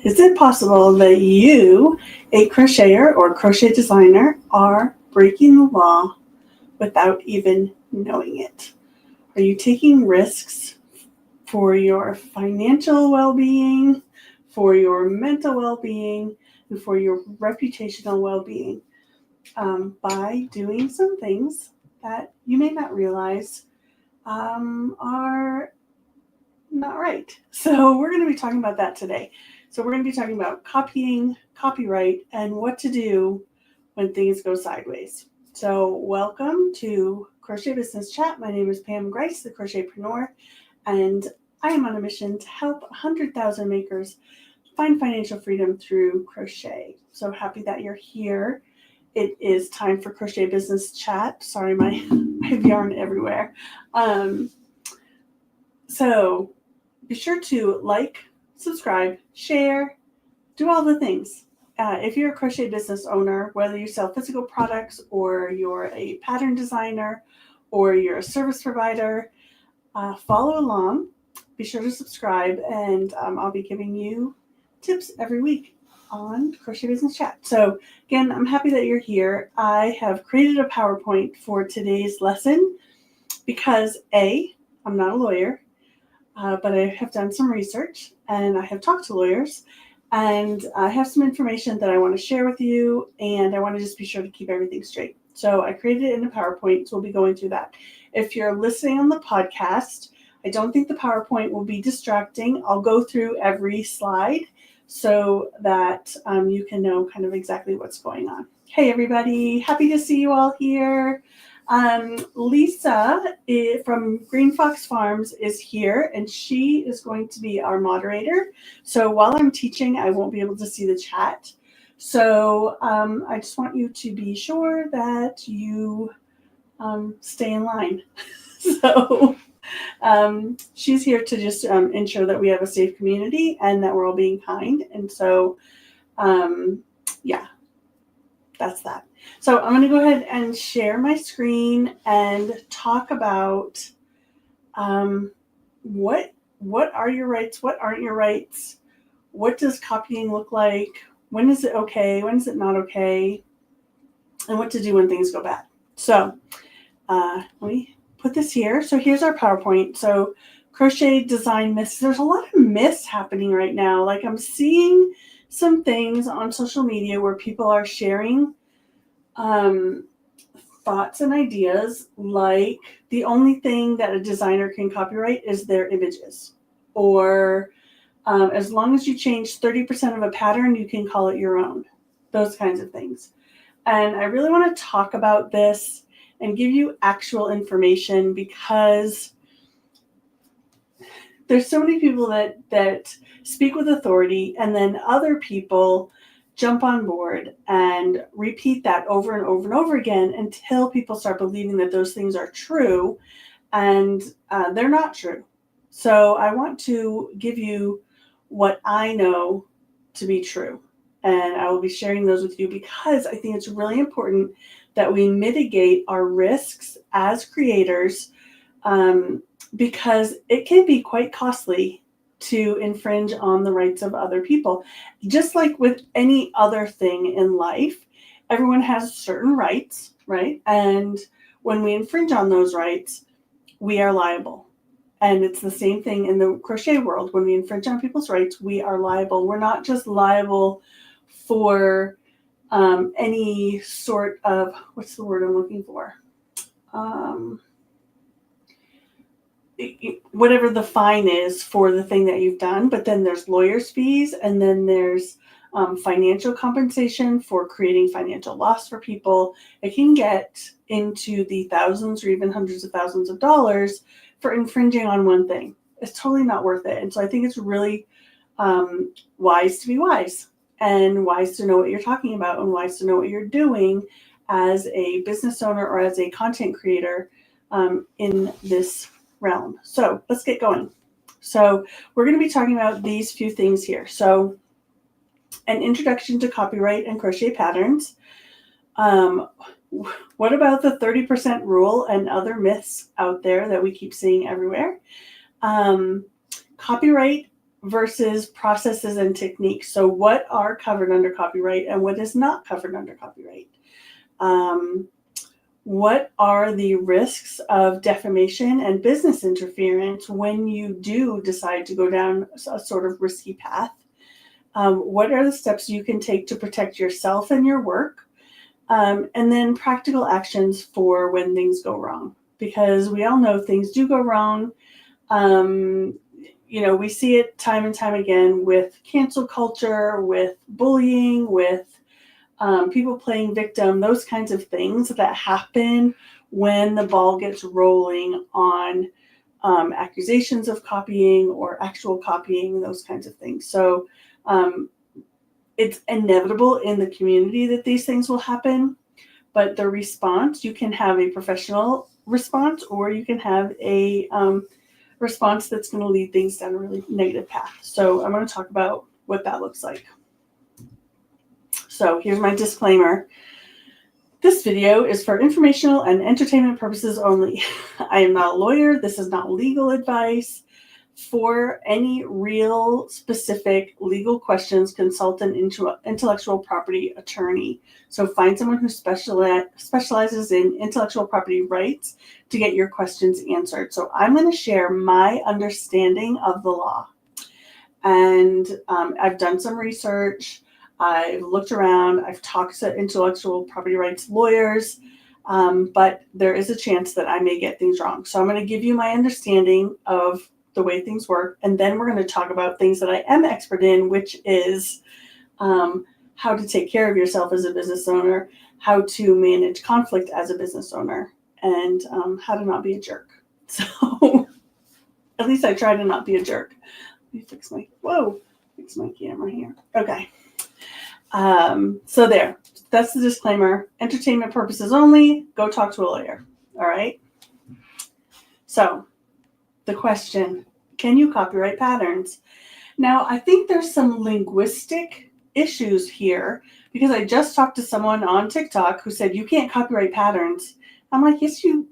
Is it possible that you, a crocheter or crochet designer, are breaking the law without even knowing it? Are you taking risks for your financial well-being, for your mental well-being, and for your reputational well-being by doing some things that you may not realize are not right? So we're going to be talking about that today. So we're going to be talking about copying, copyright, and what to do when things go sideways. So welcome to Crochet Business Chat. My name is Pamela Grice, the Crochetpreneur, and I am on a mission to help 100,000 makers find financial freedom through crochet. So happy that you're here. It is time for Crochet Business Chat. Sorry, I have yarn everywhere. So be sure to like, subscribe, share, do all the things. If you're a crochet business owner, whether you sell physical products or you're a pattern designer or you're a service provider, follow along. Be sure to subscribe, and I'll be giving you tips every week on Crochet Business Chat. So again, I'm happy that you're here. I have created a PowerPoint for today's lesson because I'm not a lawyer, but I have done some research and I have talked to lawyers, and I have some information that I want to share with you, and I want to just be sure to keep everything straight. So I created it in a PowerPoint, so we'll be going through that. If you're listening on the podcast, I don't think the PowerPoint will be distracting. I'll go through every slide so that you can know kind of exactly what's going on. Hey, everybody. Happy to see you all here. Lisa from Green Fox Farms is here, and she is going to be our moderator. So while I'm teaching, I won't be able to see the chat. So I just want you to be sure that you stay in line. So she's here to just ensure that we have a safe community and that we're all being kind. And so, yeah, that's that. So I'm going to go ahead and share my screen and talk about what are your rights, what aren't your rights, what does copying look like, when is it okay, when is it not okay, and what to do when things go bad. So let me put this here. So here's our PowerPoint. So crochet design myths. There's a lot of myths happening right now. Like I'm seeing some things on social media where people are sharing thoughts and ideas like the only thing that a designer can copyright is their images, or as long as you change 30% of a pattern, you can call it your own, those kinds of things. And I really want to talk about this and give you actual information, because there's so many people that speak with authority, and then other people jump on board and repeat that over and over and over again until people start believing that those things are true, and they're not true. So I want to give you what I know to be true, and I will be sharing those with you because I think it's really important that we mitigate our risks as creators, because it can be quite costly to infringe on the rights of other people. Just like with any other thing in life, everyone has certain rights, right? And when we infringe on those rights, we are liable. And it's the same thing in the crochet world. When we infringe on people's rights, we are liable. We're not just liable for any sort of, what's the word I'm looking for? Whatever the fine is for the thing that you've done, but then there's lawyer's fees, and then there's financial compensation for creating financial loss for people. It can get into the thousands or even hundreds of thousands of dollars for infringing on one thing. It's totally not worth it. And so I think it's really wise to be wise, and wise to know what you're talking about, and wise to know what you're doing as a business owner or as a content creator in this realm. So let's get going. So we're going to be talking about these few things here. So an introduction to copyright and crochet patterns. What about the 30% rule and other myths out there that we keep seeing everywhere? Copyright versus processes and techniques. So what are covered under copyright and what is not covered under copyright? What are the risks of defamation and business interference when you do decide to go down a sort of risky path? What are the steps you can take to protect yourself and your work? And then practical actions for when things go wrong, because we all know things do go wrong. We see it time and time again with cancel culture, with bullying, with people playing victim, those kinds of things that happen when the ball gets rolling on accusations of copying or actual copying, those kinds of things. So it's inevitable in the community that these things will happen, but the response, you can have a professional response or you can have a response that's going to lead things down a really negative path. So I'm going to talk about what that looks like. So here's my disclaimer. This video is for informational and entertainment purposes only. I am not a lawyer. This is not legal advice. For any real specific legal questions, consult an intellectual property attorney. So find someone who specializes in intellectual property rights to get your questions answered. So I'm going to share my understanding of the law. And I've done some research. I've looked around. I've talked to intellectual property rights lawyers. But there is a chance that I may get things wrong. So I'm going to give you my understanding of the way things work. And then we're going to talk about things that I am expert in, which is how to take care of yourself as a business owner, how to manage conflict as a business owner, and how to not be a jerk. So at least I try to not be a jerk. Let me fix my camera here. Okay. So there, that's the disclaimer. Entertainment purposes only. Go talk to a lawyer. All right. So the question, can you copyright patterns? Now, I think there's some linguistic issues here because I just talked to someone on TikTok who said you can't copyright patterns. I'm like, yes, you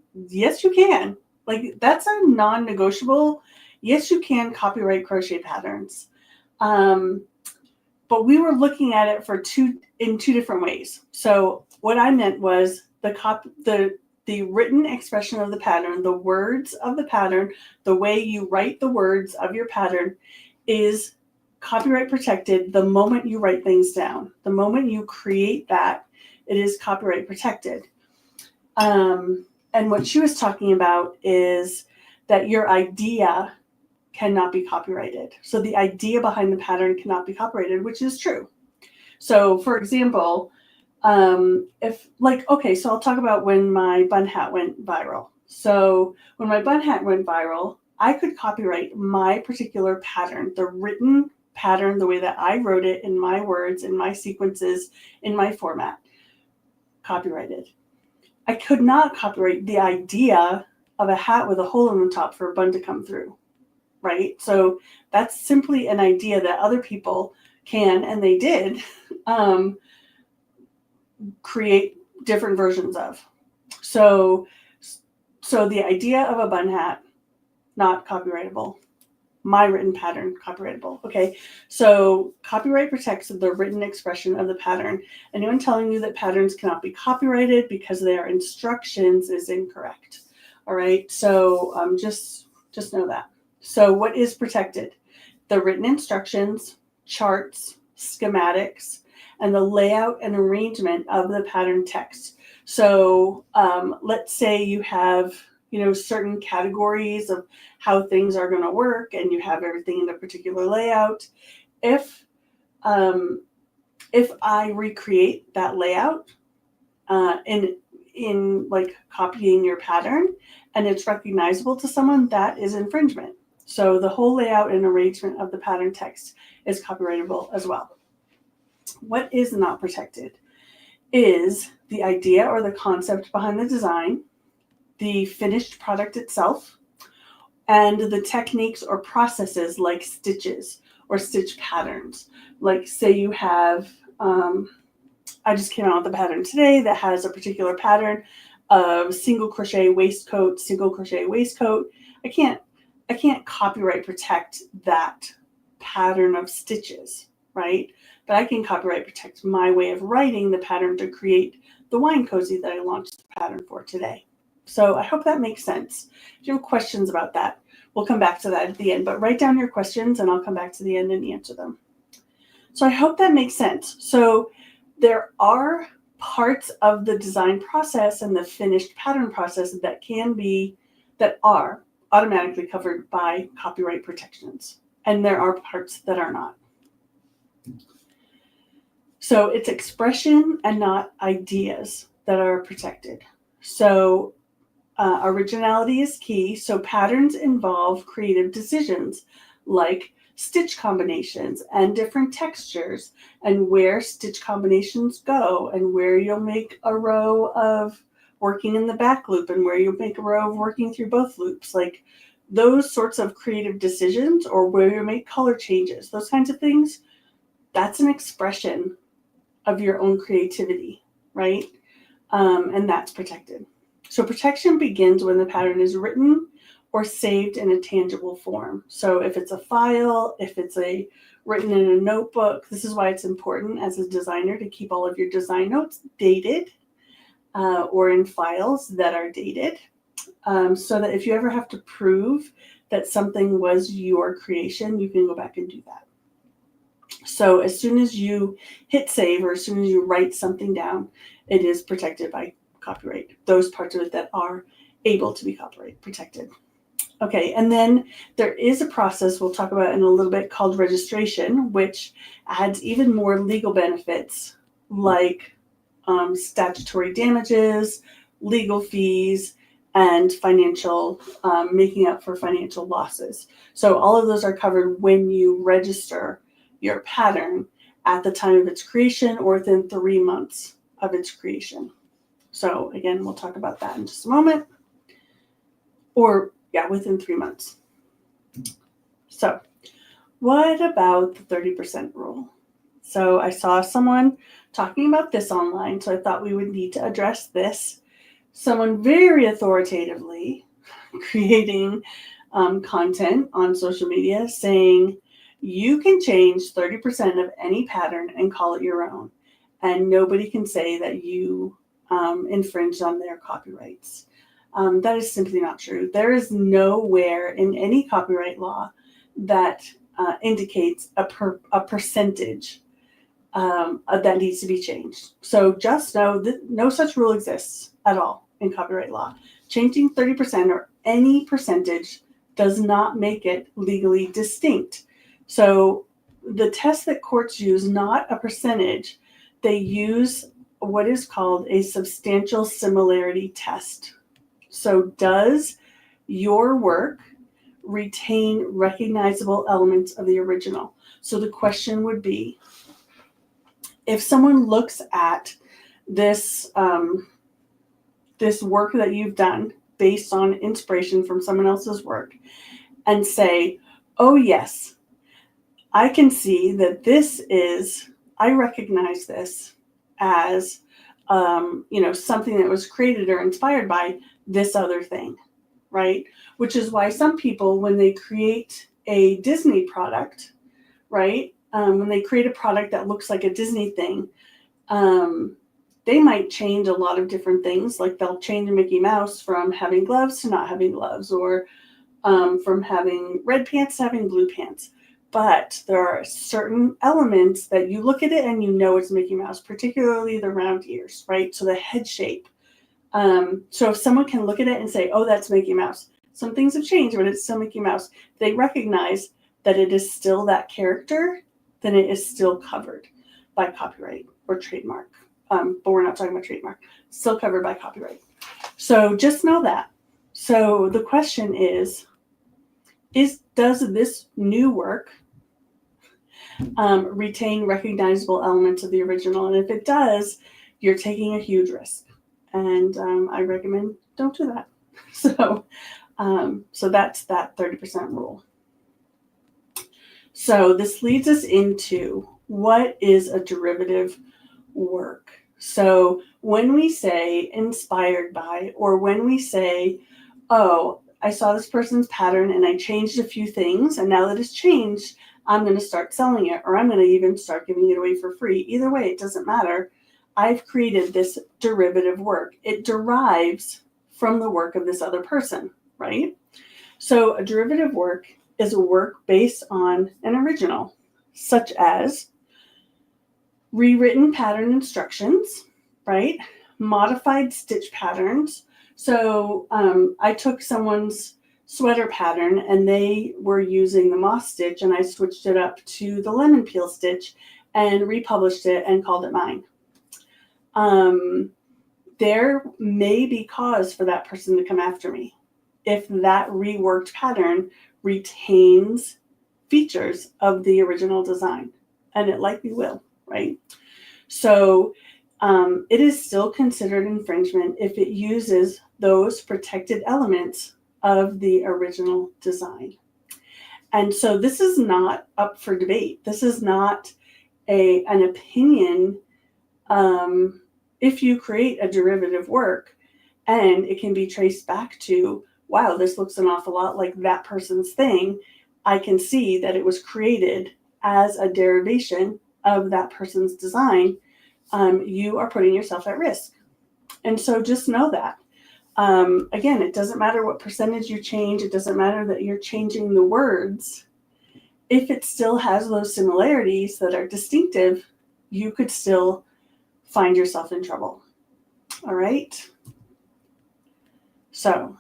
can. Like, that's a non-negotiable. Yes, you can copyright crochet patterns. But we were looking at it in two different ways. So what I meant was the written expression of the pattern, the words of the pattern, the way you write the words of your pattern is copyright protected the moment you write things down. The moment you create that, it is copyright protected. And what she was talking about is that your idea cannot be copyrighted. So the idea behind the pattern cannot be copyrighted, which is true. So for example, so I'll talk about when my bun hat went viral. So when my bun hat went viral, I could copyright my particular pattern, the written pattern, the way that I wrote it in my words, in my sequences, in my format, copyrighted. I could not copyright the idea of a hat with a hole in the top for a bun to come through, right? So that's simply an idea that other people can, and they did, create different versions of. So the idea of a bun hat, not copyrightable. My written pattern, copyrightable. Okay, so copyright protects the written expression of the pattern. Anyone telling you that patterns cannot be copyrighted because they are instructions is incorrect. All right, so just know that. So what is protected? The written instructions, charts, schematics, and the layout and arrangement of the pattern text. So let's say you have, certain categories of how things are going to work, and you have everything in a particular layout. If I recreate that layout in like copying your pattern, and it's recognizable to someone, that is infringement. So the whole layout and arrangement of the pattern text is copyrightable as well. What is not protected is the idea or the concept behind the design, the finished product itself, and the techniques or processes like stitches or stitch patterns. Like say you have, I just came out with a pattern today that has a particular pattern of single crochet waistcoat. I can't copyright protect that pattern of stitches, right? But I can copyright protect my way of writing the pattern to create the wine cozy that I launched the pattern for today. So I hope that makes sense. If you have questions about that, we'll come back to that at the end, but write down your questions and I'll come back to the end and answer them. So I hope that makes sense. So there are parts of the design process and the finished pattern process that are automatically covered by copyright protections. And there are parts that are not. So it's expression and not ideas that are protected. So originality is key. So patterns involve creative decisions like stitch combinations and different textures and where stitch combinations go and where you'll make a row of working in the back loop and where you'll make a row of working through both loops. Like those sorts of creative decisions, or where you make color changes, those kinds of things, that's an expression of your own creativity, right? And that's protected. So protection begins when the pattern is written or saved in a tangible form. So if it's a file, if it's written in a notebook, this is why it's important as a designer to keep all of your design notes dated or in files that are dated, so that if you ever have to prove that something was your creation, you can go back and do that. So as soon as you hit save or as soon as you write something down, it is protected by copyright. Those parts of it that are able to be copyright protected. Okay, and then there is a process we'll talk about in a little bit called registration, which adds even more legal benefits like statutory damages, legal fees, and financial, making up for financial losses. So all of those are covered when you register your pattern at the time of its creation or within 3 months of its creation. So again, we'll talk about that in just a moment. Or yeah, within 3 months. So what about the 30% rule? So I saw someone talking about this online, so I thought we would need to address this. Someone very authoritatively creating content on social media saying you can change 30% of any pattern and call it your own, and nobody can say that you infringed on their copyrights. That is simply not true. There is nowhere in any copyright law that indicates a percentage that needs to be changed. So just know that no such rule exists at all in copyright law. Changing 30% or any percentage does not make it legally distinct. So the test that courts use, not a percentage, they use what is called a substantial similarity test. So does your work retain recognizable elements of the original? So the question would be, if someone looks at this work that you've done based on inspiration from someone else's work and say, oh yes, I can see that I recognize this as something that was created or inspired by this other thing, right? Which is why some people, when they create a Disney product, right, when they create a product that looks like a Disney thing, they might change a lot of different things. Like they'll change Mickey Mouse from having gloves to not having gloves, or from having red pants to having blue pants. But there are certain elements that you look at it and you know it's Mickey Mouse, particularly the round ears, right? So the head shape. So if someone can look at it and say, oh, that's Mickey Mouse. Some things have changed, but it's still Mickey Mouse. They recognize that it is still that character, then it is still covered by copyright or trademark. But we're not talking about trademark. Still covered by copyright. So just know that. So the question is does this new work retain recognizable elements of the original? And if it does, you're taking a huge risk. And I recommend don't do that. So that's that 30% rule. So this leads us into what is a derivative work. So when we say inspired by, or when we say, oh, I saw this person's pattern and I changed a few things, and now that it's changed, I'm going to start selling it, or I'm going to even start giving it away for free. Either way, it doesn't matter. I've created this derivative work. It derives from the work of this other person, right? So a derivative work is a work based on an original, such as rewritten pattern instructions, right? Modified stitch patterns. So I took someone's sweater pattern and they were using the moss stitch, and I switched it up to the lemon peel stitch and republished it and called it mine. There may be cause for that person to come after me if that reworked pattern retains features of the original design, and it likely will, right? So it is still considered infringement if it uses those protected elements of the original design. And so this is not up for debate. This is not an opinion. If you create a derivative work and it can be traced back to, wow, this looks an awful lot like that person's thing, I can see that it was created as a derivation of that person's design. You are putting yourself at risk. And so just know that. Again, it doesn't matter what percentage you change. It doesn't matter that you're changing the words. If it still has those similarities that are distinctive, you could still find yourself in trouble. All right. So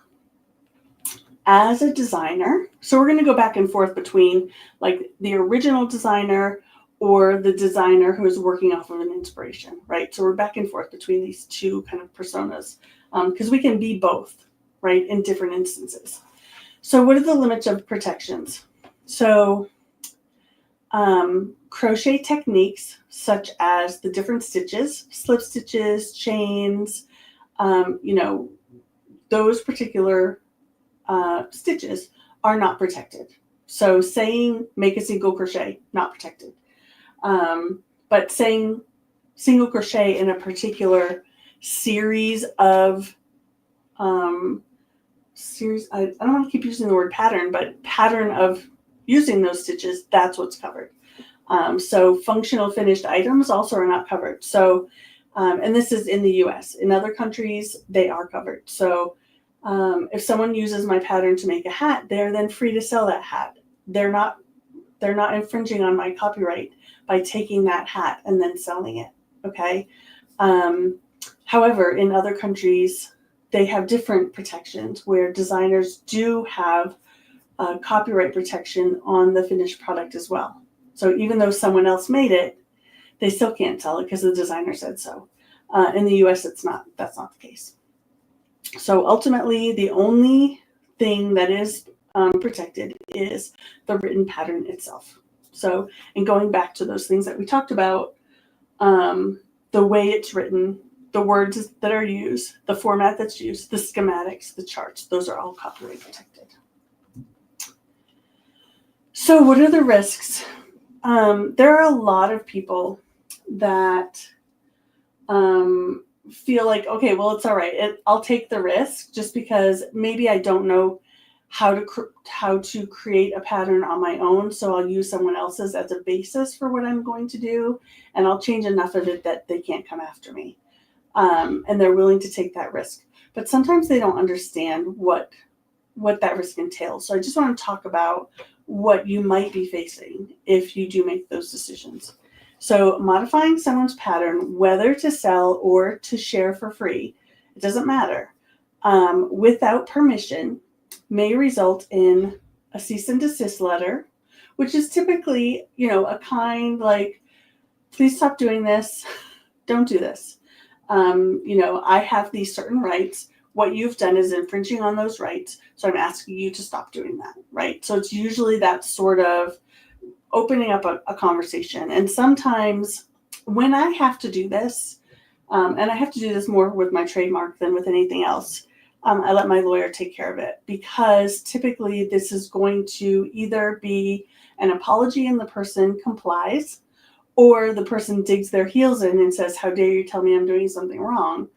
as a designer, so we're going to go back and forth between like the original designer or the designer who is working off of an inspiration, right? So we're back and forth between these two kind of personas because we can be both, right, in different instances. So what are the limits of protections? So crochet techniques such as the different stitches, slip stitches, chains, those particular stitches are not protected. So saying make a single crochet, not protected. But saying single crochet in a particular series of I don't want to keep using the word pattern, but pattern of using those stitches, that's what's covered. So functional finished items also are not covered. So, and this is in the US. In other countries, they are covered. So if someone uses my pattern to make a hat, they're then free to sell that hat. They're not infringing on my copyright by taking that hat and then selling it. Okay. However, in other countries, they have different protections where designers do have copyright protection on the finished product as well. So even though someone else made it, they still can't sell it because the designer said so. In the US, that's not the case. So ultimately, the only thing that is protected is the written pattern itself. So, and going back to those things that we talked about, the way it's written, the words that are used, the format that's used, the schematics, the charts, those are all copyright protected. So what are the risks? There are a lot of people that feel like, okay, well, it's all right. I'll take the risk just because maybe I don't know how to create a pattern on my own. So I'll use someone else's as a basis for what I'm going to do. And I'll change enough of it that they can't come after me. And they're willing to take that risk. But sometimes they don't understand what that risk entails. So I just want to talk about what you might be facing if you do make those decisions. So modifying someone's pattern, whether to sell or to share for free, it doesn't matter, without permission may result in a cease and desist letter, which is typically, a kind like, please stop doing this. Don't do this. I have these certain rights. What you've done is infringing on those rights. So I'm asking you to stop doing that, right? So it's usually that sort of opening up a conversation. And sometimes when I have to do this, and I have to do this more with my trademark than with anything else, I let my lawyer take care of it, because typically this is going to either be an apology and the person complies, or the person digs their heels in and says, how dare you tell me I'm doing something wrong?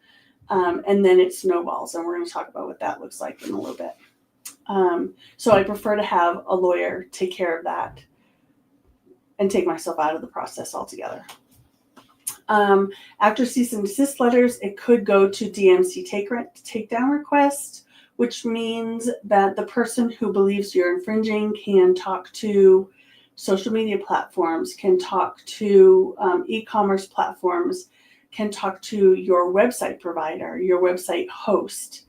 And then it snowballs, and we're going to talk about what that looks like in a little bit. So I prefer to have a lawyer take care of that and take myself out of the process altogether. After cease and desist letters, it could go to DMC takedown request, which means that the person who believes you're infringing can talk to social media platforms, can talk to e-commerce platforms, can talk to your website provider, your website host,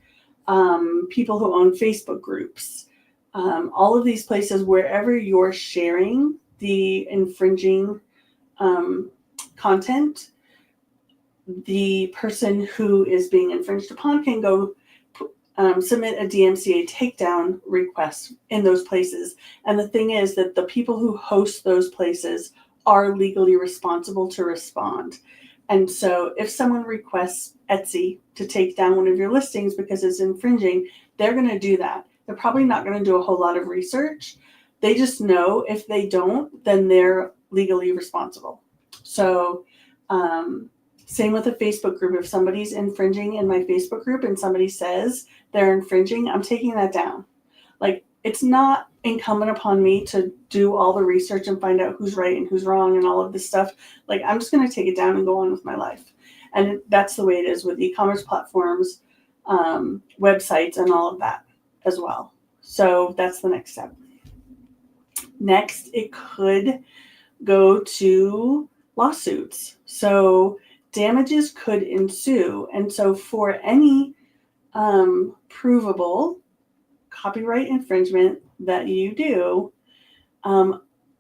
people who own Facebook groups, all of these places wherever you're sharing the infringing content, the person who is being infringed upon can go submit a DMCA takedown request in those places. And the thing is that the people who host those places are legally responsible to respond. And so if someone requests Etsy to take down one of your listings because it's infringing, they're going to do that. They're probably not going to do a whole lot of research. They just know if they don't, then they're legally responsible. So same with a Facebook group. If somebody's infringing in my Facebook group and somebody says they're infringing, I'm taking that down. Like, it's not incumbent upon me to do all the research and find out who's right and who's wrong and all of this stuff. Like, I'm just going to take it down and go on with my life. And that's the way it is with e-commerce platforms, websites, and all of that as well. So that's the next step. Next, it could go to lawsuits. So damages could ensue. And so for any provable copyright infringement that you do,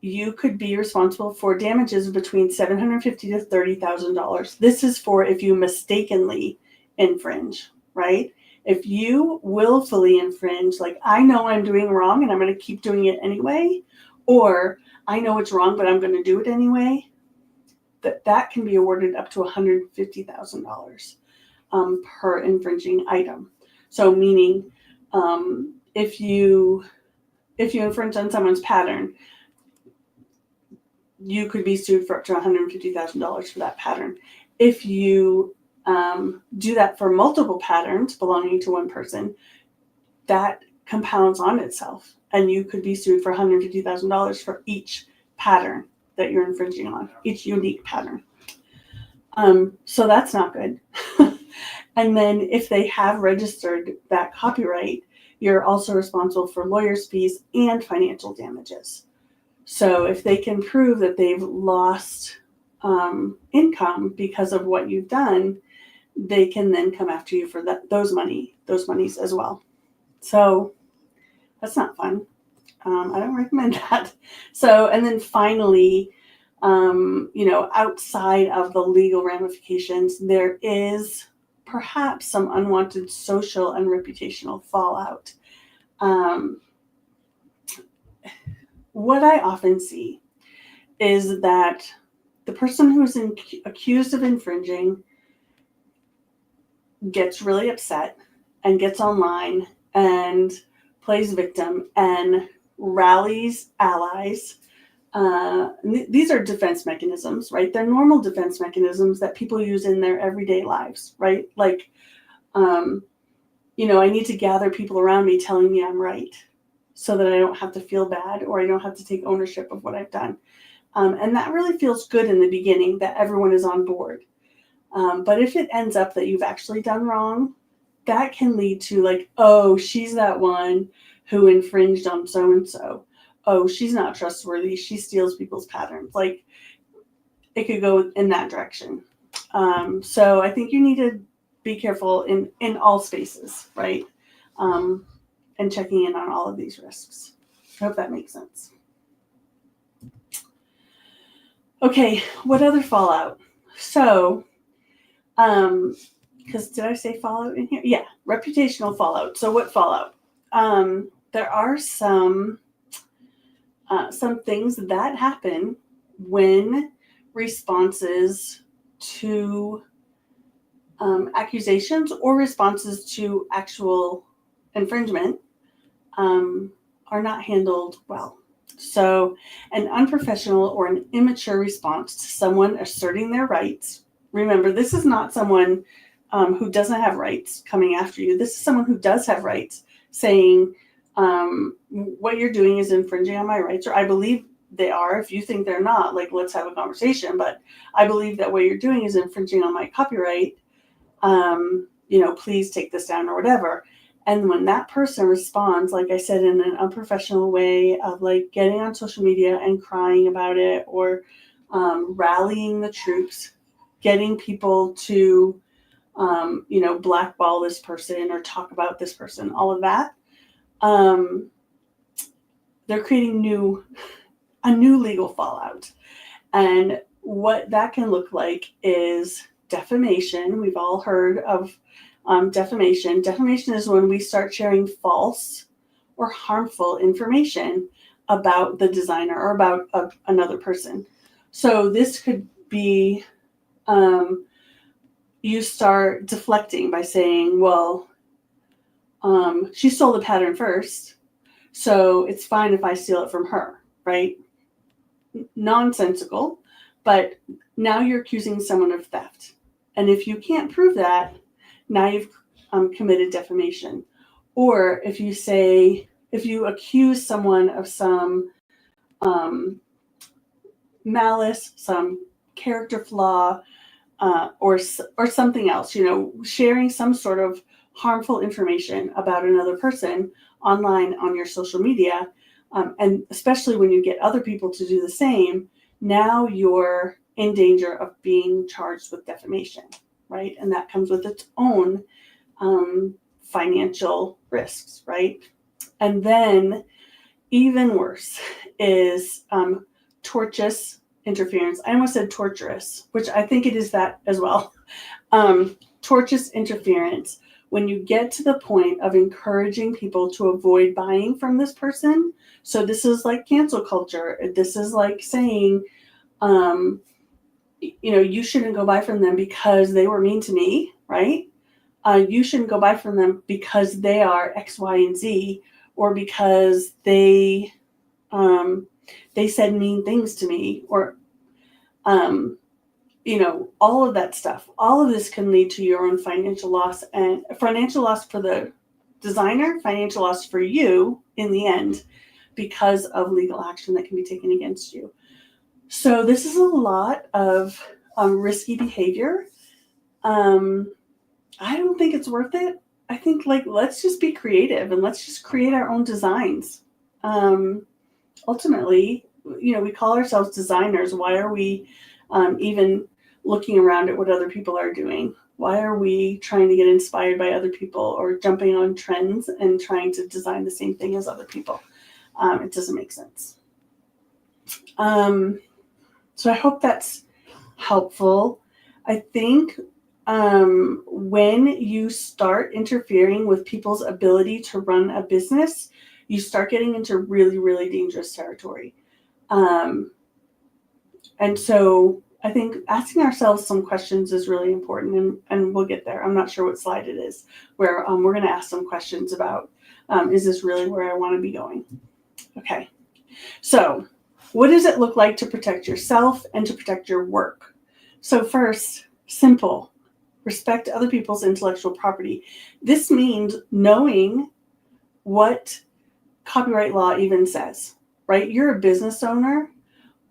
you could be responsible for damages between $750 to $30,000. This is for if you mistakenly infringe, right? If you willfully infringe, like, I know I'm doing wrong and I'm going to keep doing it anyway, or I know it's wrong, but I'm going to do it anyway, that can be awarded up to $150,000 per infringing item. So meaning if you infringe on someone's pattern, you could be sued for up to $150,000 for that pattern. If you do that for multiple patterns belonging to one person, that compounds on itself, and you could be sued for $150,000 for each pattern that you're infringing on, each unique pattern. So that's not good. And then if they have registered that copyright, you're also responsible for lawyers' fees and financial damages. So if they can prove that they've lost income because of what you've done, they can then come after you for those monies as well. So that's not fun. I don't recommend that. So, and then finally, outside of the legal ramifications, there is perhaps some unwanted social and reputational fallout. What I often see is that the person who is accused of infringing gets really upset and gets online and plays victim and rallies allies. These are defense mechanisms, right? They're normal defense mechanisms that people use in their everyday lives, right? Like, I need to gather people around me telling me I'm right so that I don't have to feel bad or I don't have to take ownership of what I've done. And that really feels good in the beginning that everyone is on board. But if it ends up that you've actually done wrong, that can lead to like, oh, she's that one who infringed on so-and-so. Oh, she's not trustworthy. She steals people's patterns. Like, it could go in that direction. So I think you need to be careful in all spaces, right? And checking in on all of these risks. I hope that makes sense. Okay, what other fallout? So, because did I say fallout in here? Yeah, reputational fallout. So what fallout? There are some things that happen when responses to accusations or responses to actual infringement are not handled well. So an unprofessional or an immature response to someone asserting their rights. Remember, this is not someone who doesn't have rights coming after you. This is someone who does have rights saying, what you're doing is infringing on my rights, or I believe they are. If you think they're not, like, let's have a conversation. But I believe that what you're doing is infringing on my copyright. Please take this down or whatever. And when that person responds, like I said, in an unprofessional way of like getting on social media and crying about it, or rallying the troops, getting people to, blackball this person or talk about this person, all of that, they're creating a new legal fallout. And what that can look like is defamation. We've all heard of defamation. Defamation is when we start sharing false or harmful information about the designer or about another person. So this could be you start deflecting by saying, well, she stole the pattern first, so it's fine if I steal it from her, right? Nonsensical, but now you're accusing someone of theft. And if you can't prove that, now you've committed defamation. Or if you accuse someone of some malice, some character flaw, or something else, sharing some sort of harmful information about another person online on your social media, and especially when you get other people to do the same, now you're in danger of being charged with defamation, right? And that comes with its own financial risks, right? And then even worse is tortious interference. I almost said torturous, which I think it is that as well. Tortious interference, when you get to the point of encouraging people to avoid buying from this person. So this is like cancel culture. This is like saying, you shouldn't go buy from them because they were mean to me, right? You shouldn't go buy from them because they are X, Y, and Z, or because they said mean things to me, or, all of that stuff. All of this can lead to your own financial loss, and financial loss for the designer, financial loss for you in the end, because of legal action that can be taken against you. So this is a lot of risky behavior. I don't think it's worth it. I think let's just be creative and let's just create our own designs. Ultimately, we call ourselves designers. Why are we even looking around at what other people are doing? Why are we trying to get inspired by other people or jumping on trends and trying to design the same thing as other people? It doesn't make sense. So I hope that's helpful. I think when you start interfering with people's ability to run a business, you start getting into really, really dangerous territory. And so I think asking ourselves some questions is really important, and we'll get there. I'm not sure what slide it is, where we're going to ask some questions about, is this really where I want to be going? Okay. So what does it look like to protect yourself and to protect your work? So first, simple. Respect other people's intellectual property. This means knowing what copyright law even says, right? You're a business owner,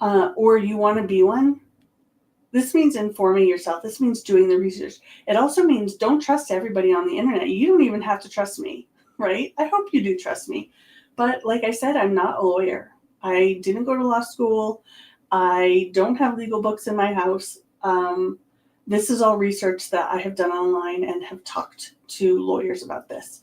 or you want to be one. This means informing yourself. This means doing the research. It also means don't trust everybody on the internet. You don't even have to trust me, right? I hope you do trust me. But like I said, I'm not a lawyer. I didn't go to law school. I don't have legal books in my house. This is all research that I have done online and have talked to lawyers about this.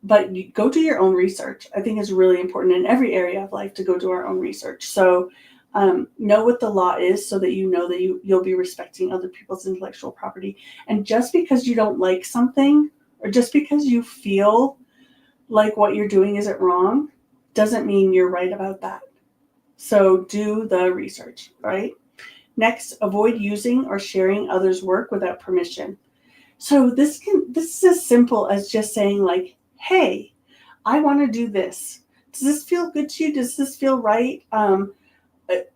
But you go do your own research. I think it's really important in every area of life to go do our own research. So know what the law is so that you know that you'll be respecting other people's intellectual property. And just because you don't like something, or just because you feel like what you're doing isn't wrong, doesn't mean you're right about that. So do the research, right? Next, avoid using or sharing others' work without permission. So this is as simple as just saying like, hey, I want to do this. Does this feel good to you? Does this feel right?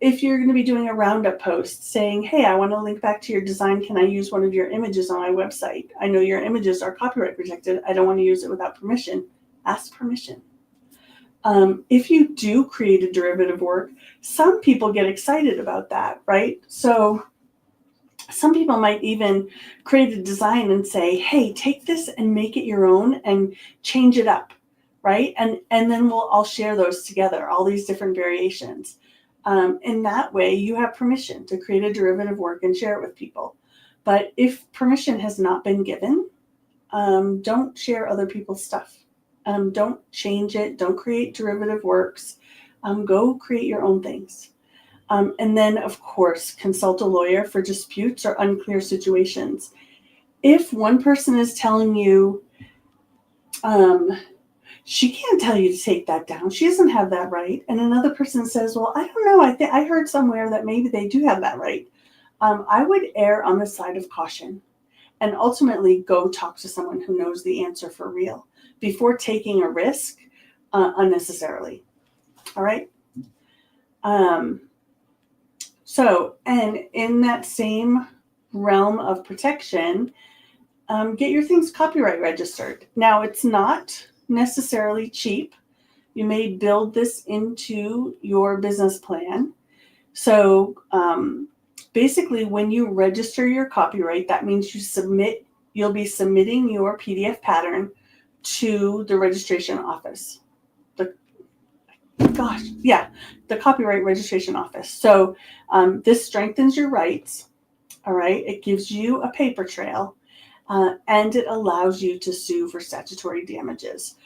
If you're going to be doing a roundup post saying, hey, I want to link back to your design. Can I use one of your images on my website? I know your images are copyright protected. I don't want to use it without permission. Ask permission. If you do create a derivative work, some people get excited about that, right? So some people might even create a design and say, hey, take this and make it your own and change it up, right? And then we'll all share those together, all these different variations. In that way, you have permission to create a derivative work and share it with people. But if permission has not been given, don't share other people's stuff. Don't change it. Don't create derivative works. Go create your own things. And then, of course, consult a lawyer for disputes or unclear situations. If one person is telling you, she can't tell you to take that down, she doesn't have that right, and another person says, well, I don't know, I heard somewhere that maybe they do have that right, I would err on the side of caution and ultimately go talk to someone who knows the answer for real before taking a risk unnecessarily. All right. So, and in that same realm of protection, get your things copyright registered. Now, it's not necessarily cheap. You may build this into your business plan. So, basically, when you register your copyright, that means you'll be submitting your PDF pattern to the registration office. The copyright registration office. So this strengthens your rights. All right. It gives you a paper trail and it allows you to sue for statutory damages.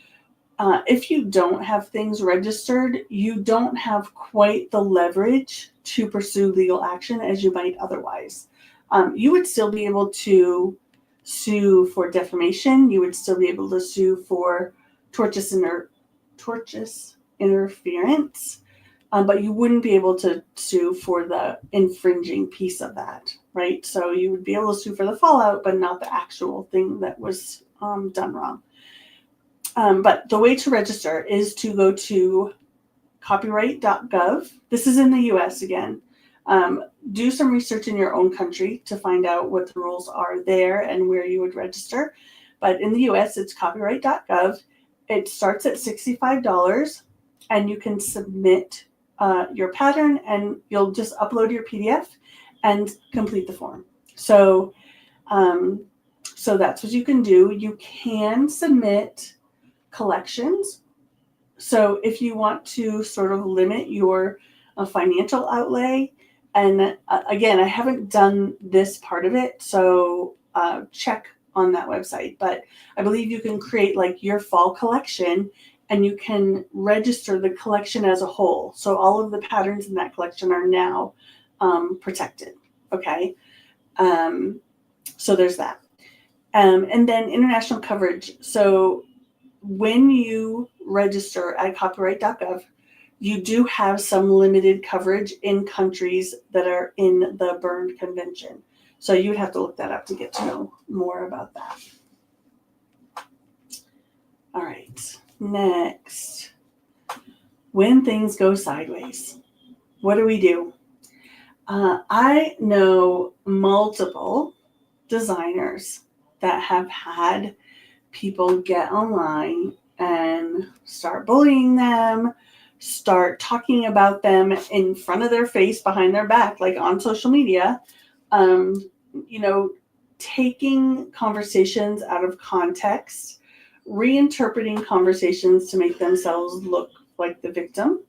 If you don't have things registered, you don't have quite the leverage to pursue legal action as you might otherwise. You would still be able to sue for defamation. You would still be able to sue for tortious interference, but you wouldn't be able to sue for the infringing piece of that, right? So you would be able to sue for the fallout, but not the actual thing that was done wrong. But the way to register is to go to copyright.gov. This is in the US again. Do some research in your own country to find out what the rules are there and where you would register. But in the US, it's copyright.gov. It starts at $65 and you can submit your pattern and you'll just upload your PDF and complete the form. So that's what you can do. You can submit collections. So if you want to sort of limit your financial outlay, and again, I haven't done this part of it, so check on that website, but I believe you can create like your fall collection and you can register the collection as a whole. So all of the patterns in that collection are now protected. Okay. So there's that. And then international coverage. So when you register at copyright.gov, you do have some limited coverage in countries that are in the Berne Convention. So you would have to look that up to get to know more about that. All right, next. When things go sideways, what do we do? I know multiple designers that have had people get online and start bullying them, start talking about them in front of their face, behind their back, like on social media, taking conversations out of context, reinterpreting conversations to make themselves look like the victim,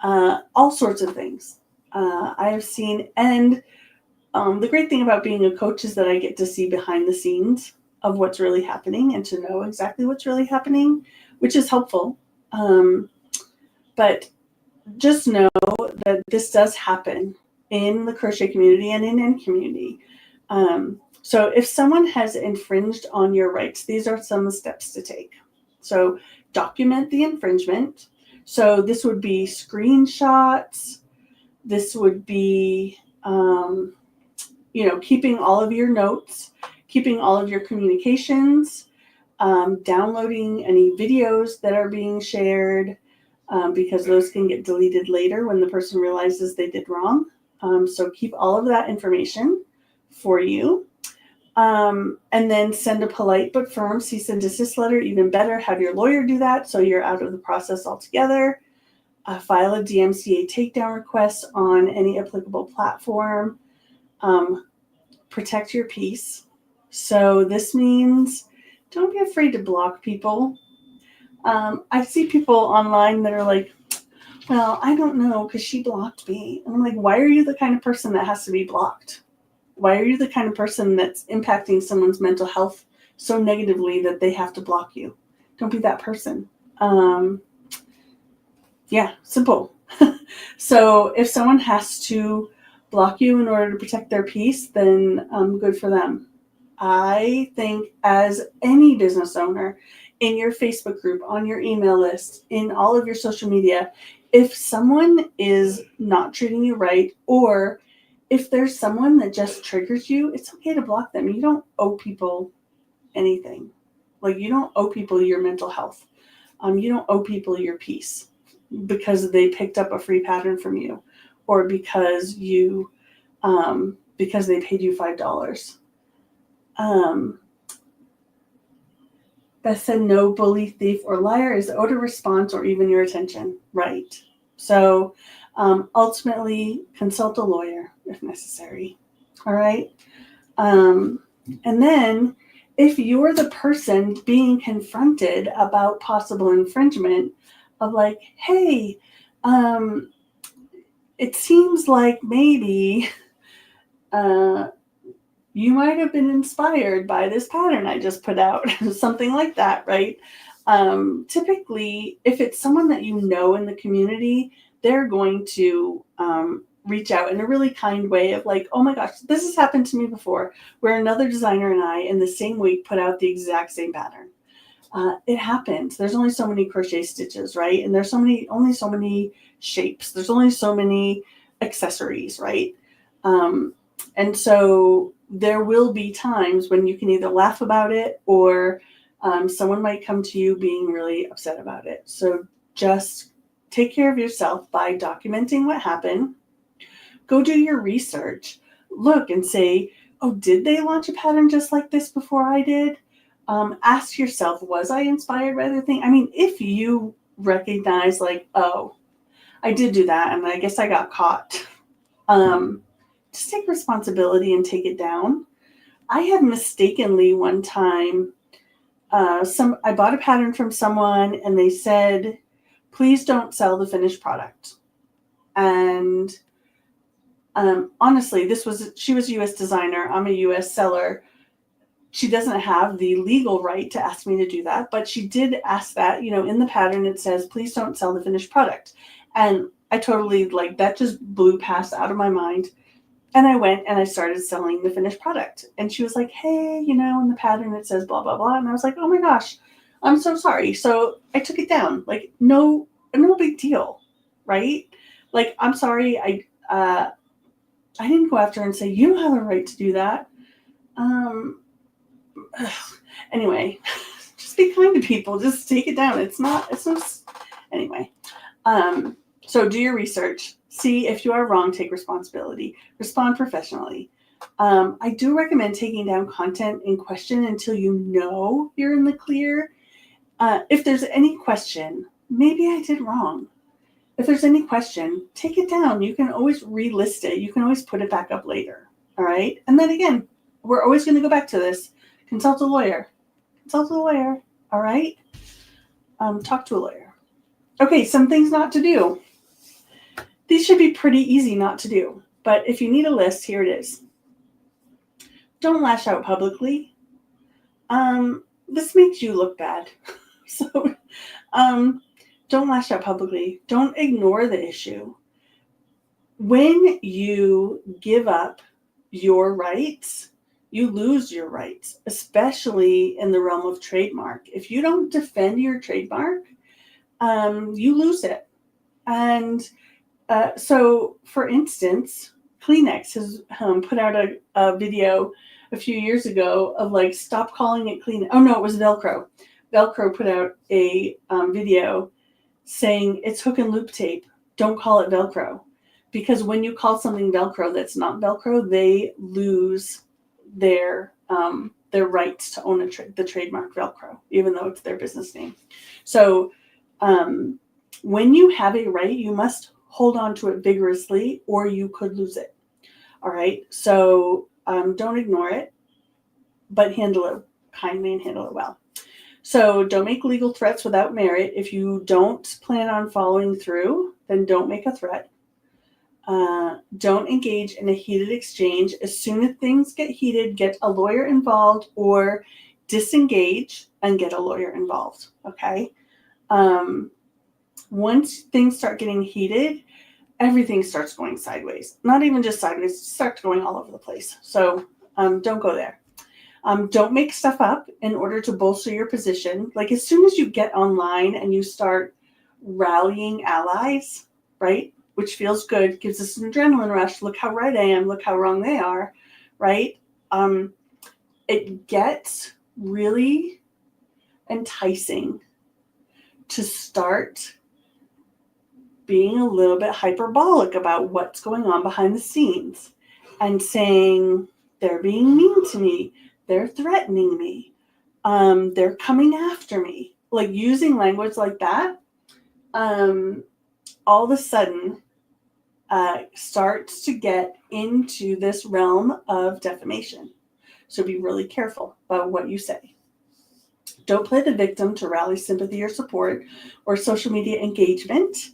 all sorts of things. I have seen, and the great thing about being a coach is that I get to see behind the scenes of what's really happening and to know exactly what's really happening, which is helpful. But just know that this does happen in the crochet community and in any community. So if someone has infringed on your rights, these are some steps to take. So document the infringement. So this would be screenshots. This would be, keeping all of your notes, keeping all of your communications, downloading any videos that are being shared, because those can get deleted later when the person realizes they did wrong. So keep all of that information for you. And then send a polite but firm cease and desist letter. Even better, have your lawyer do that so you're out of the process altogether. File a DMCA takedown request on any applicable platform. Protect your peace. So this means don't be afraid to block people. I see people online that are like, well, I don't know because she blocked me. And I'm like, why are you the kind of person that has to be blocked? Why are you the kind of person that's impacting someone's mental health so negatively that they have to block you? Don't be that person. Yeah, simple. So if someone has to block you in order to protect their peace, then good for them. I think as any business owner, in your Facebook group, on your email list, in all of your social media, if someone is not treating you right, or if there's someone that just triggers you, it's okay to block them. You don't owe people anything. Like, you don't owe people your mental health. You don't owe people your peace because they picked up a free pattern from you, or because you because they paid you $5. Beth said no bully, thief, or liar is owed a response or even your attention. Right. So ultimately, consult a lawyer if necessary. All right. And then if you're the person being confronted about possible infringement, of like, hey, it seems like maybe you might have been inspired by this pattern I just put out, something like that, right? Typically, if it's someone that you know in the community, they're going to reach out in a really kind way of like, oh my gosh, this has happened to me before, where another designer and I in the same week put out the exact same pattern. It happens. There's only so many crochet stitches, right? And there's only so many shapes. There's only so many accessories, right? And so there will be times when you can either laugh about it, or someone might come to you being really upset about it. So just take care of yourself by documenting what happened. Go do your research. Look and say, oh, did they launch a pattern just like this before I did? Ask yourself, was I inspired by the thing? I mean, if you recognize like, oh, I did do that and I guess I got caught, just take responsibility and take it down. I had mistakenly one time, I bought a pattern from someone and they said, please don't sell the finished product. And honestly, she was a US designer. I'm a US seller. She doesn't have the legal right to ask me to do that, but she did ask that, in the pattern, it says, please don't sell the finished product. And I totally that just blew past out of my mind. And I went and I started selling the finished product. And she was like, hey, in the pattern, it says blah, blah, blah. And I was like, oh my gosh, I'm so sorry. So I took it down. No big deal. Right? I'm sorry. I didn't go after her and say, you don't have a right to do that. Anyway, just be kind to people. Just take it down. Anyway. So do your research. See if you are wrong, take responsibility. Respond professionally. I do recommend taking down content in question until you know you're in the clear. If there's any question, maybe I did wrong. If there's any question, take it down. You can always relist it. You can always put it back up later. All right. And then again, we're always going to go back to this. Consult a lawyer. Consult a lawyer. All right. Talk to a lawyer. Okay. Some things not to do. These should be pretty easy not to do. But if you need a list, here it is. Don't lash out publicly. This makes you look bad. So don't lash out publicly. Don't ignore the issue. When you give up your rights, you lose your rights, especially in the realm of trademark. If you don't defend your trademark, you lose it. And so, for instance, Kleenex has put out a video a few years ago of stop calling it Kleenex. Oh no, it was Velcro. Velcro put out a video saying it's hook and loop tape. Don't call it Velcro. Because when you call something Velcro that's not Velcro, they lose their their rights to own the trademark Velcro, even though it's their business name. So when you have a right, you must hold on to it vigorously or you could lose it. All right. So don't ignore it, but handle it kindly and handle it well. So don't make legal threats without merit. If you don't plan on following through, then don't make a threat. Don't engage in a heated exchange. As soon as things get heated, get a lawyer involved or disengage and get a lawyer involved. Okay. Once things start getting heated, everything starts going sideways. Not even just sideways, it starts going all over the place. So don't go there. Don't make stuff up in order to bolster your position. Like as soon as you get online and you start rallying allies, right? Which feels good, gives us an adrenaline rush. Look how right I am. Look how wrong they are, right? It gets really enticing to start being a little bit hyperbolic about what's going on behind the scenes and saying they're being mean to me, they're threatening me, they're coming after me. Like using language like that, all of a sudden starts to get into this realm of defamation. So be really careful about what you say. Don't play the victim to rally sympathy or support or social media engagement.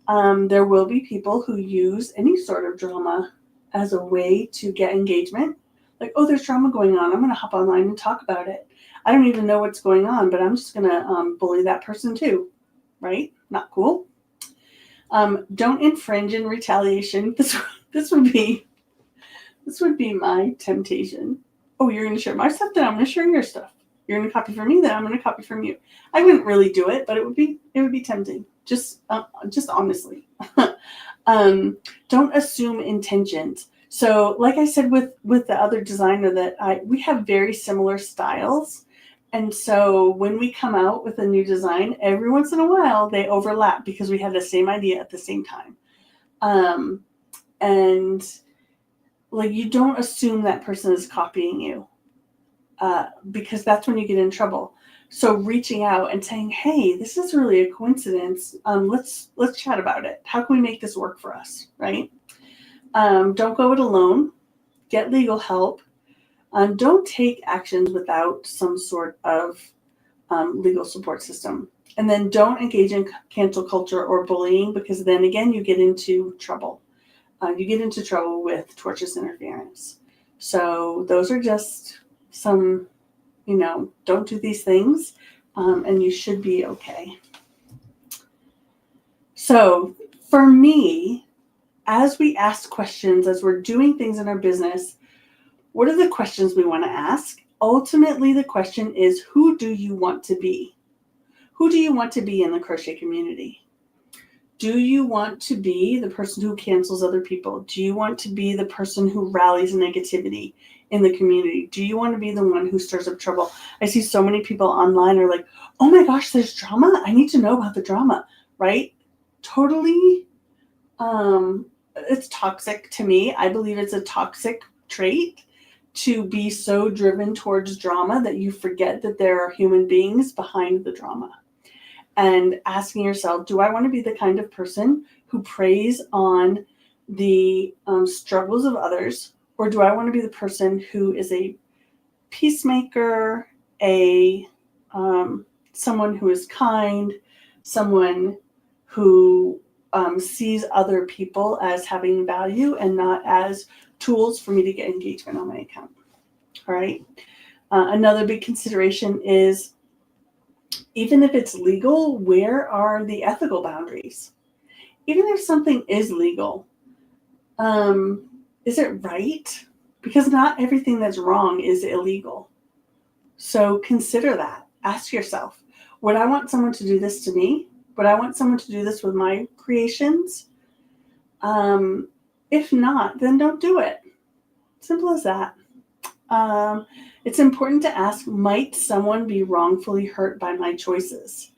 There will be people who use any sort of drama as a way to get engagement. Like, oh, there's drama going on. I'm going to hop online and talk about it. I don't even know what's going on, but I'm just going to bully that person too, right? Not cool. Don't infringe in retaliation. This would be my temptation. Oh, you're going to share my stuff, then I'm going to share your stuff. You're going to copy from me, then I'm going to copy from you. I wouldn't really do it, but it would be tempting. Just honestly. Don't assume intentions. So, like I said with the other designer that we have very similar styles. And so when we come out with a new design, every once in a while they overlap because we had the same idea at the same time. And like you don't assume that person is copying you because that's when you get in trouble. So reaching out and saying, hey, this is really a coincidence. Let's chat about it. How can we make this work for us, right? Don't go it alone. Get legal help. Don't take actions without some sort of legal support system. And then don't engage in cancel culture or bullying because then again, you get into trouble. You get into trouble with tortious interference. So those are just some, don't do these things and you should be okay. So for me, as we ask questions, as we're doing things in our business, what are the questions we want to ask? Ultimately, the question is, who do you want to be? Who do you want to be in the crochet community? Do you want to be the person who cancels other people? Do you want to be the person who rallies negativity in the community? Do you want to be the one who stirs up trouble? I see so many people online are like, oh my gosh, there's drama. I need to know about the drama, right? Totally. It's toxic to me. I believe it's a toxic trait to be so driven towards drama that you forget that there are human beings behind the drama. And asking yourself, do I want to be the kind of person who preys on the struggles of others? Or do I want to be the person who is a peacemaker, someone who is kind, someone who sees other people as having value and not as tools for me to get engagement on my account? All right. Another big consideration is, even if it's legal, where are the ethical boundaries? Even if something is legal, is it right? Because not everything that's wrong is illegal. So consider that. Ask yourself, would I want someone to do this to me? Would I want someone to do this with my creations? If not, then don't do it. Simple as that. It's important to ask, might someone be wrongfully hurt by my choices?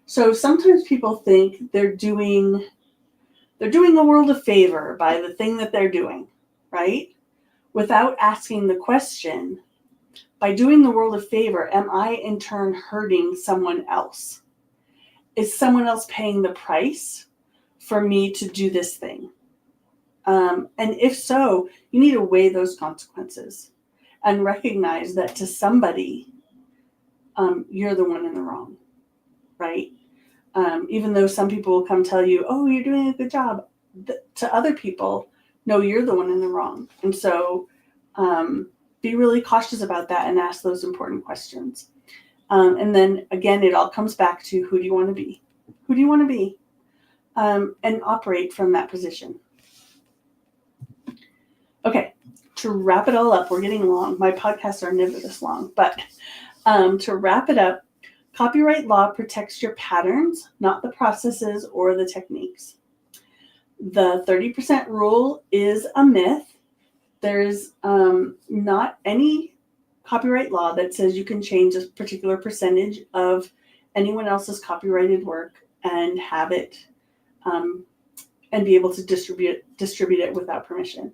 So sometimes people think they're doing the world a favor by the thing that they're doing, right? Without asking the question, by doing the world a favor, am I in turn hurting someone else? Is someone else paying the price for me to do this thing? And if so, you need to weigh those consequences and recognize that to somebody, you're the one in the wrong, right? Even though some people will come tell you, oh, you're doing a good job, to other people, no, you're the one in the wrong. And so be really cautious about that and ask those important questions. And then again, it all comes back to who do you want to be? Who do you want to be? And operate from that position. Okay, to wrap it all up, we're getting long. My podcasts are never this long, but to wrap it up, copyright law protects your patterns, not the processes or the techniques. The 30% rule is a myth. There's not any copyright law that says you can change a particular percentage of anyone else's copyrighted work and have it and be able to distribute it without permission.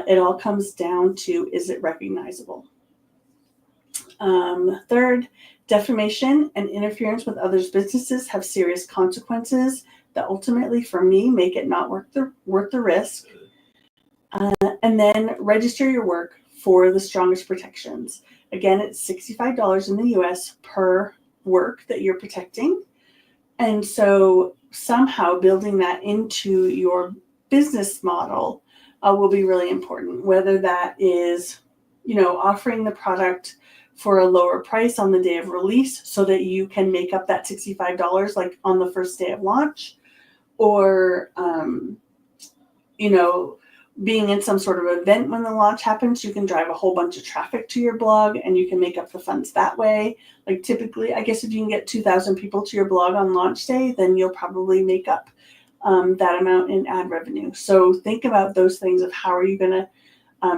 It all comes down to, is it recognizable? Third, defamation and interference with others' businesses have serious consequences that ultimately, for me, make it not worth the risk. And then register your work for the strongest protections. Again, it's $65 in the US per work that you're protecting. And so somehow building that into your business model will be really important, whether that is, offering the product for a lower price on the day of release so that you can make up that $65 like on the first day of launch, or, being in some sort of event when the launch happens, you can drive a whole bunch of traffic to your blog and you can make up the funds that way. Like typically, I guess if you can get 2,000 people to your blog on launch day, then you'll probably make up that amount in ad revenue. So think about those things of how are you going to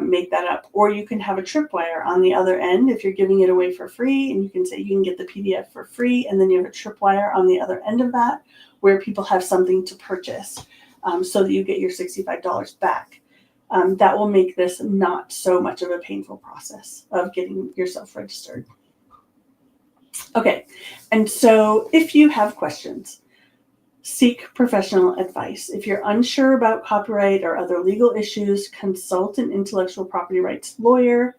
make that up. Or you can have a tripwire on the other end if you're giving it away for free, and you can say you can get the PDF for free, and then you have a tripwire on the other end of that where people have something to purchase so that you get your $65 back. That will make this not so much of a painful process of getting yourself registered. Okay, and so if you have questions, seek professional advice. If you're unsure about copyright or other legal issues, consult an intellectual property rights lawyer.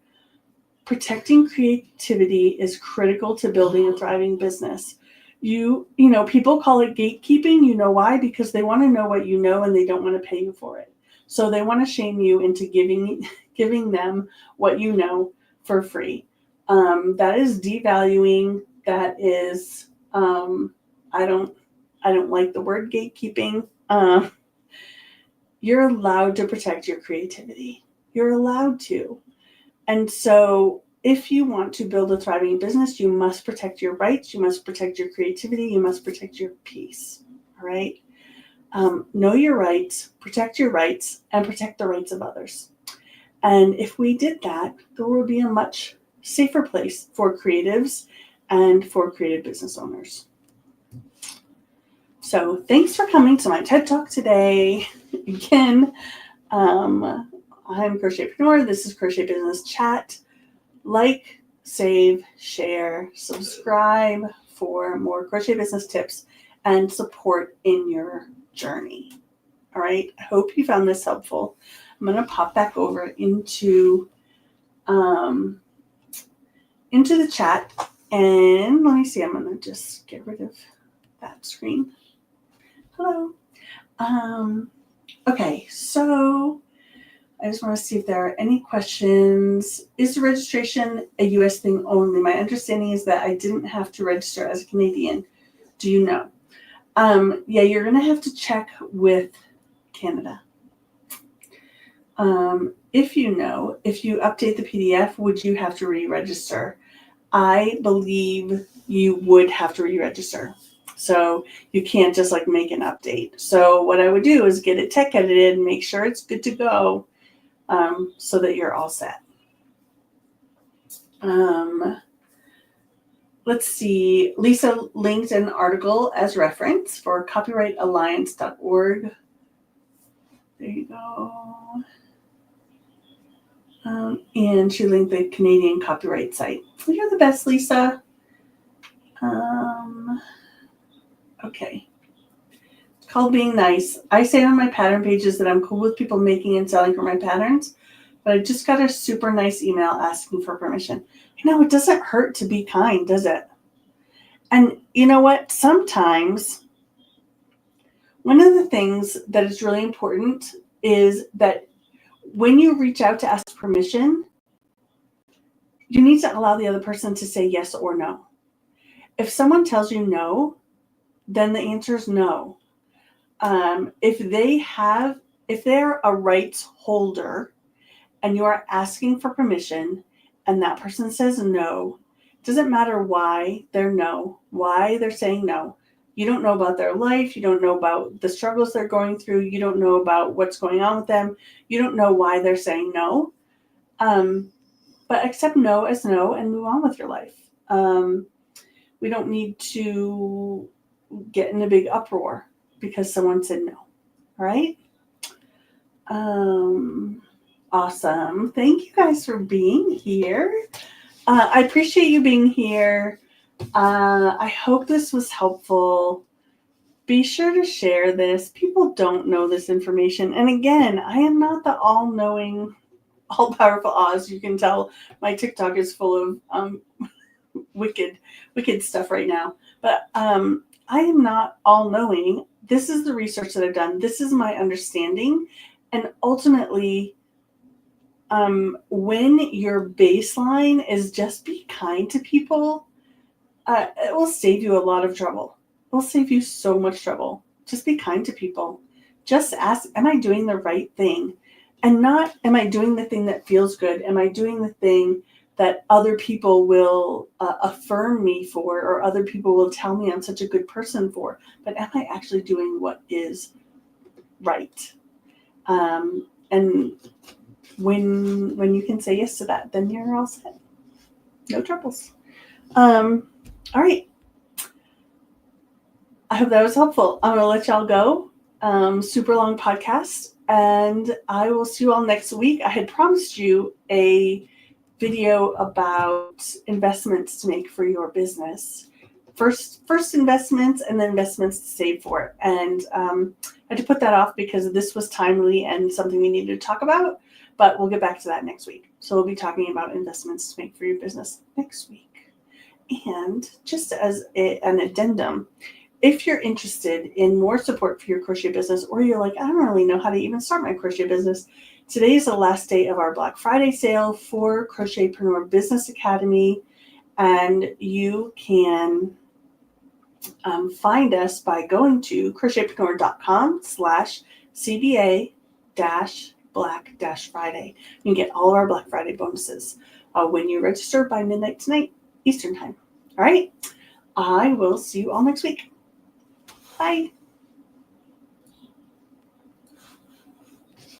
Protecting creativity is critical to building a thriving business. People call it gatekeeping. You know why? Because they want to know what you know and they don't want to pay you for it. So they want to shame you into giving them what you know for free. That is devaluing. That is, I don't like the word gatekeeping. You're allowed to protect your creativity. You're allowed to. And so if you want to build a thriving business, you must protect your rights. You must protect your creativity. You must protect your peace. All right. Know your rights, protect your rights, and protect the rights of others. And if we did that, there will be a much safer place for creatives and for creative business owners. So thanks for coming to my TED Talk today. Again, I'm Crochetpreneur. This is Crochet Business Chat. Like, save, share, subscribe for more crochet business tips and support in your journey. All right. I hope you found this helpful. I'm going to pop back over into the chat, and let me see. I'm going to just get rid of that screen. Hello. Okay. So I just want to see if there are any questions. Is the registration a U.S. thing only? My understanding is that I didn't have to register as a Canadian. Do you know? Yeah, you're going to have to check with Canada. If you update the PDF, would you have to re-register? I believe you would have to re-register. So you can't just make an update. So what I would do is get it tech edited and make sure it's good to go so that you're all set. Let's see. Lisa linked an article as reference for copyrightalliance.org. There you go. And she linked the Canadian copyright site. You're the best, Lisa. Okay. It's called being nice. I say on my pattern pages that I'm cool with people making and selling for my patterns, but I just got a super nice email asking for permission. You know, it doesn't hurt to be kind, does it? And you know what? Sometimes one of the things that is really important is that when you reach out to ask permission, you need to allow the other person to say yes or no. If someone tells you no, then the answer is no. If they're a rights holder and you are asking for permission and that person says no, it doesn't matter why they're saying no. You don't know about their life. You don't know about the struggles they're going through. You don't know about what's going on with them. You don't know why they're saying no. But accept no as no and move on with your life. We don't need to get in a big uproar because someone said no. All right? Awesome. Thank you guys for being here. I appreciate you being here. I hope this was helpful. Be sure to share this. People don't know this information. And again, I am not the all-knowing, all-powerful Oz. You can tell my TikTok is full of wicked stuff right now. But I am not all-knowing. This is the research that I've done. This is my understanding. And ultimately, when your baseline is just be kind to people, it will save you a lot of trouble. It will save you so much trouble. Just be kind to people. Just ask, am I doing the right thing? And not, am I doing the thing that feels good? Am I doing the thing that other people will affirm me for, or other people will tell me I'm such a good person for? But am I actually doing what is right? And when you can say yes to that, then you're all set. No troubles. All right. I hope that was helpful. I'm going to let y'all go. Super long podcast. And I will see you all next week. I had promised you a video about investments to make for your business. First investments and then investments to save for. And I had to put that off because this was timely and something we needed to talk about. But we'll get back to that next week. So we'll be talking about investments to make for your business next week. And just as an addendum, if you're interested in more support for your crochet business, or you're like, I don't really know how to even start my crochet business, today is the last day of our Black Friday sale for Crochetpreneur Business Academy. And you can find us by going to crochetpreneur.com/CBA-Black-Friday. You can get all of our Black Friday bonuses when you register by midnight tonight, Eastern time. All right. I will see you all next week. Bye.